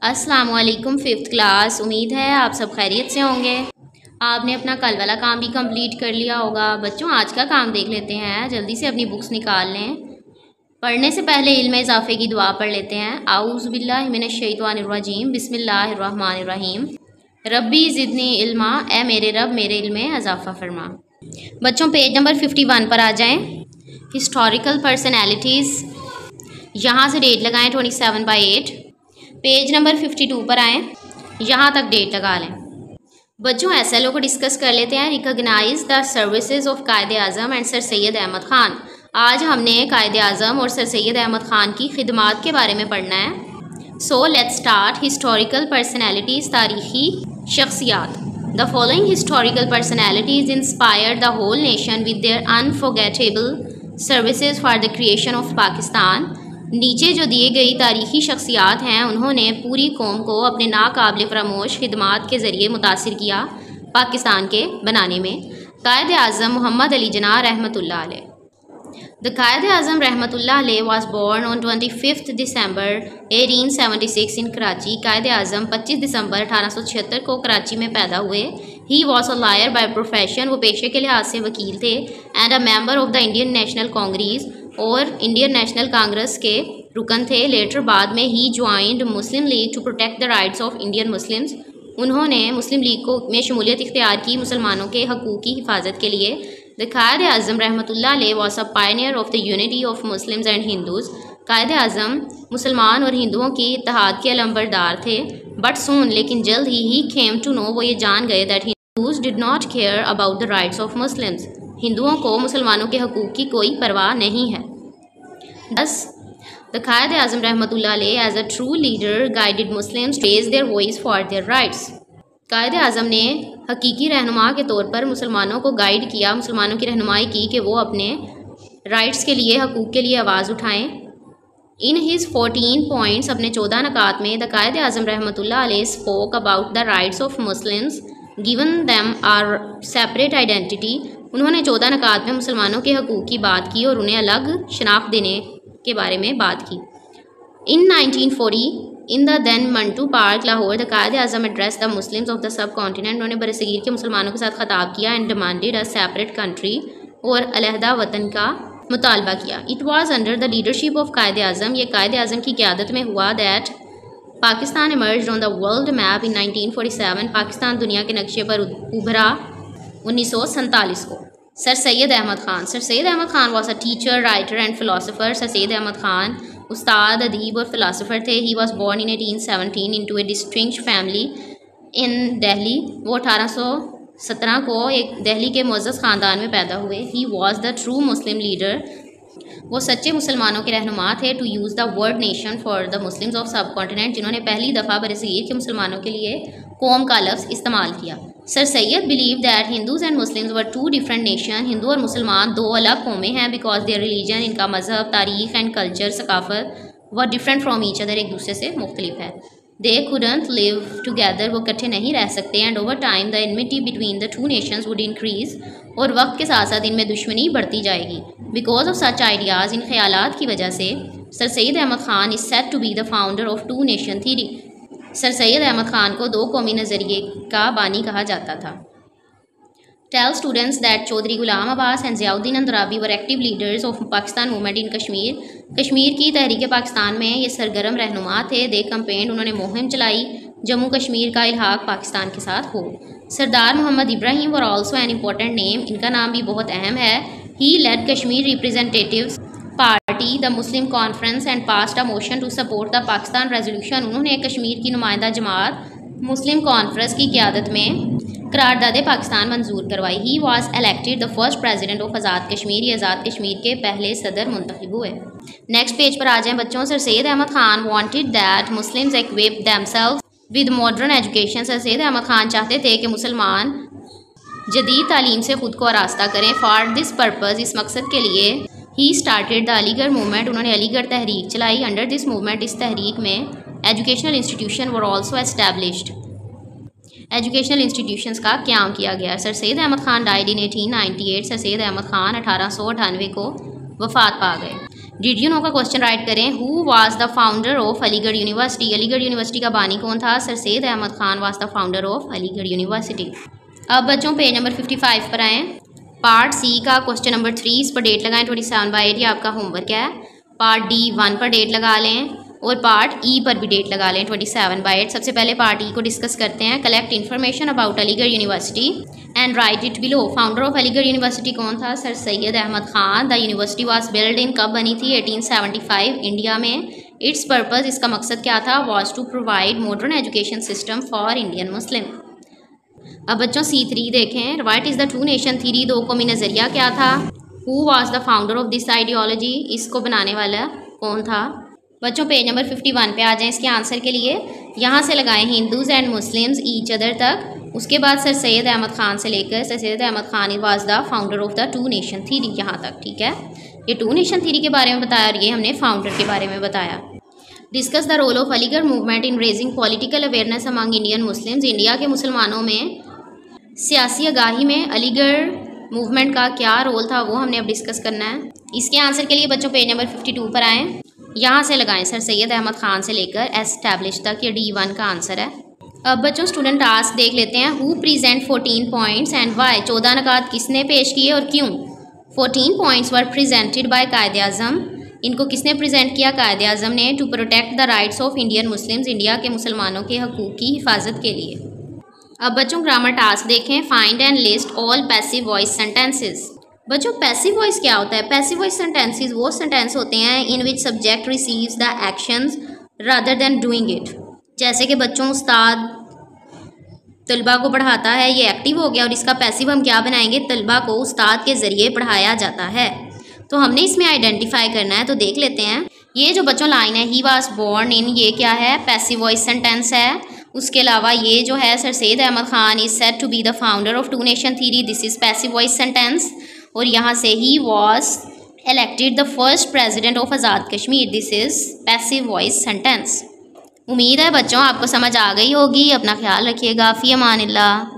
अस्सलामुअलैकुम fifth class. उम्मीद है आप सब खैरियत से होंगे। आपने अपना कल वाला काम भी कंप्लीट कर लिया होगा। बच्चों, आज का काम देख लेते हैं। जल्दी से अपनी बुक्स निकाल लें। पढ़ने से पहले इल्म इजाफ़े की दुआ पढ़ लेते हैं। आऊज़ु बिल्लाहि मिनश शैतानिर्रजीम, बिस्मिल्लाहिर्रहमानिर्रहीम। रब्बी ज़िदनी इल्मा, ए मेरे रब मेरे इल्म में इजाफ़ा फरमा। बच्चों, पेज नंबर 51 पर आ जाएँ। हिस्टोरिकल पर्सनैलिटीज़, यहाँ से डेट लगाएँ 27/8। पेज नंबर 52 पर आएँ, यहाँ तक डेट लगा लें। बच्चों, SLO को डिस्कस कर लेते हैं। Recognize the services of Quaid Azam and sir Syed Ahmad Khan. आज हमने कायद आज़म और सर सैयद अहमद ख़ान की खिदमात के बारे में पढ़ना है। So let's start. Historical personalities, तारीख़ी शख्सियात। The following historical personalities inspired the whole nation with their unforgettable services for the creation of Pakistan. नीचे जो दिए गई तारीख़ी शख्सियात हैं, उन्होंने पूरी कौम को अपने नाकाबिल फरामोश खिदमात के ज़रिए मुतासिर किया पाकिस्तान के बनाने में। कायद आज़म मोहम्मद अली जिन्ना रहमतुल्लाह अलैह। द कायद आज़म रहमतुल्लाह अलैह वॉज बॉर्न ऑन 25 दिसंबर 1876 इन कराची। कायद आज़म 25 दिसंबर 1876 को कराची में पैदा हुए। He was a lawyer by profession, वो पेशे के लिहाज से वकील थे। And a member of the Indian national Congress, और इंडियन नेशनल कांग्रेस के रुकन थे। लेटर बाद में ही joined Muslim League to protect the rights of Indian Muslims. उन्होंने मुस्लिम लीग को में शमूलियत इख्तियार की मुसलमानों के हकूक़ की हिफाजत के लिए। द कायद आज़म रहमतुल्लाह अलैह was a pioneer of the unity of Muslims and Hindus. Quaid Azam मुसलमान और हिंदुओं की इत्तेहाद के अलंबरदार थे। बट सून, लेकिन जल्द ही केम टू नो, वो ये जान गए that Hindus did not care about the rights of Muslims. हिंदुओं को मुसलमानों के हकूक़ की कोई परवाह नहीं है। Thus, the कायद आज़म रहमतुल्लाह अलैह as a true leader guided Muslims to raise their voice for their rights. कायद आज़म ने हकीकी रहनुमा के तौर पर मुसलमानों को गाइड किया, मुसलमानों की रहनुमाई की कि वो अपने राइट्स के लिए, हकूक़ के लिए आवाज़ उठाएं। इन हिज 14 पॉइंट्स, अपने 14 नकात में, द कायद आज़म रहमतुल्लाह अलैह spoke about the rights of Muslims given them our separate identity. उन्होंने 14 नकात में मुसलमानों के हकूक़ की बात की और उन्हें अलग शनाख्त देने के बारे में बात की। In 1940 in the then Minto park Lahore, the Quaid Azam addressed the Muslims of the subcontinent. उन्होंने बरसगीर के मुसलमानों के साथ खताब किया। And demanded a separate country, और अलहदा वतन का मुतालबा किया। It was under the leadership of Quaid Azam, ये कायद आज़म की क़यादत में हुआ, that Pakistan emerged on the world map in 1947। Pakistan दुनिया के नक्शे पर उभरा 1947 को। Sir Syed Ahmad Khan. Sir Syed Ahmad Khan was a teacher, writer and philosopher. Sir Syed Ahmad Khan उस्ताद, अदीब और फ़िलासफ़र थे। He was born in 1817 into a distinguished family in Delhi. वो 1817 को एक दिल्ली के मुअज़्ज़ज़ ख़ानदान में पैदा हुए। He was the true Muslim leader, वो सच्चे मुसलमानों के रहनुमा थे। To use the word nation for the Muslims of subcontinent, जिन्होंने पहली दफ़ा बरसगीर के मुसलमानों के लिए कौम का लफ्ज़ इस्तेमाल किया। Sir Syed believe that Hindus and Muslims were two different nation. हिंदू और मुसलमान दो अलग कौमें हैं, बिकॉज देयर रिलीजन, इनका मज़हब, तारीख़ एंड कल्चर, सकाफ़त, were different from each other, एक दूसरे से मुख्तलिफ है। दे कुडंट लिव टुगेदर, वो इकट्ठे नहीं रह सकते। And over time the enmity between the two nations would increase, और वक्त के साथ साथ इनमें दुश्मनी बढ़ती जाएगी। बिकॉज ऑफ सच आइडियाज़, इन ख्यालात की वजह से sir Syed Ahmad Khan is said to be the founder of two nation theory. Sir Syed Ahmad Khan को दो कौमी नज़रिए का बानी कहा जाता था। Tell students that Chaudhry Ghulam Abbas and Ziauddin Andrabi were active leaders of Pakistan movement in Kashmir. Kashmir की तहरीक पाकिस्तान में ये सरगर्म रहनुमा थे। दे कैंपेन, उन्होंने मुहिम चलाई जम्मू कश्मीर का इल्हाक पाकिस्तान के साथ हो। Sardar Mohammad Ibrahim were also an important name, इनका नाम भी बहुत अहम है। He led Kashmir representatives party the Muslim Conference and passed a motion to support the Pakistan resolution. उन्होंने कश्मीर की नुमाइंदा जमात मुस्लिम कॉन्फ्रेंस की क़यादत में करारदाद पाकिस्तान मंजूर करवाई। He was elected the first president of Azad Kashmir, ये आज़ाद कश्मीर के पहले सदर मुंतखब हुए। नेक्स्ट पेज पर आ जाएँ बच्चों। Sir Syed Ahmad Khan wanted that Muslims equip themselves with modern education. Sir Syed Ahmad Khan चाहते थे कि मुसलमान जदीद तालीम से ख़ुद को आरास्ता करें। फॉर दिस पर्पज़, इस मकसद के लिए, he started the Aligarh movement, उन्होंने अलीगढ़ तहरीक चलाई। अंडर दिस मूवमेंट, इस तहरीक में educational institution were also established, educational institutions का क़याम किया गया। Sir Syed Ahmad Khan died in 1898। Sir Syed Ahmad Khan 1898 को वफ़ात पा गए। डिड यू नो का क्वेश्चन राइट करें। Who was the founder of Aligarh University. Aligarh University का बानी कौन था? Sir Syed Ahmad Khan was the founder of Aligarh University. अब बच्चों पेज नंबर 55 पर आएँ। पार्ट सी का क्वेश्चन नंबर 3, इस पर डेट लगाएं 27/8, ये आपका होमवर्क है। पार्ट डी 1 पर डेट लगा लें और पार्ट ई पर भी डेट लगा लें 27/8। सबसे पहले पार्ट ई को डिस्कस करते हैं। Collect information about Aligarh University and write it below. Founder of Aligarh University कौन था? Sir Syed Ahmad Khan. The university was build in, कब बनी थी? 1875 इंडिया में। इट्स पर्पज़, इसका मकसद क्या था? Was to provide modern education system for Indian Muslim. अब बच्चों C3 देखें। What is the two nation theory, दो कौमी नज़रिया क्या था? Who was the founder of this ideology, इसको बनाने वाला कौन था? बच्चों पेज नंबर 51 पे आ जाएं इसके आंसर के लिए। यहाँ से लगाएं Hindus and Muslims each other तक। उसके बाद सर सैयद अहमद खान से लेकर sir Syed Ahmad Khan was the founder of the two nation theory, यहाँ तक। ठीक है, ये टू नेशन थ्योरी के बारे में बताया और ये हमने फाउंडर के बारे में बताया। Discuss the role of Aligarh movement in raising political awareness among Indian Muslims. India के मुसलमानों में सियासी आगाही में अलीगढ़ मूवमेंट का क्या रोल था, वो हमने अब डिस्कस करना है। इसके आंसर के लिए बच्चों पेज नंबर 52 पर आएँ। यहाँ से लगाएं सर सैयद अहमद खान से लेकर एस्टैब्लिश तक, ये D1 का आंसर है। अब बच्चों स्टूडेंट टास्क देख लेते हैं। Who present 14 points and why. 14 नकात किसने पेश किए और क्यों? 14 पॉइंट्स वर प्रेजेंटेड बाय कायदे आज़म। इनको किसने प्रेजेंट किया? कायदे आज़म ने। To protect the rights of Indian Muslims, India के मुसलमानों के हकूक़ की हिफाजत के लिए। अब बच्चों ग्रामर टास्क देखें। Find and list all passive voice sentences. बच्चों पैसिव वॉइस क्या होता है? पैसिव वॉइस सेंटेंसेस वो सेंटेंस होते हैं in which subject receives the actions rather than doing it. जैसे कि बच्चों उस्ताद तलबा को पढ़ाता है, ये एक्टिव हो गया और इसका पैसिव हम क्या बनाएंगे? तलबा को उस्ताद के ज़रिए पढ़ाया जाता है। तो हमने इसमें आइडेंटिफाई करना है, तो देख लेते हैं। ये जो बच्चों लाइन है, ही वाज बोर्न इन, ये क्या है? पैसिव वॉइस सेंटेंस है। उसके अलावा ये जो है sir Syed Ahmad Khan is said to be the founder of two nation theory, this is passive voice sentence. और यहाँ से ही was elected the first president of Azad Kashmir, this is passive voice sentence. उम्मीद है बच्चों आपको समझ आ गई होगी। अपना ख्याल रखिएगा। फ़ी अमानिल्लाह।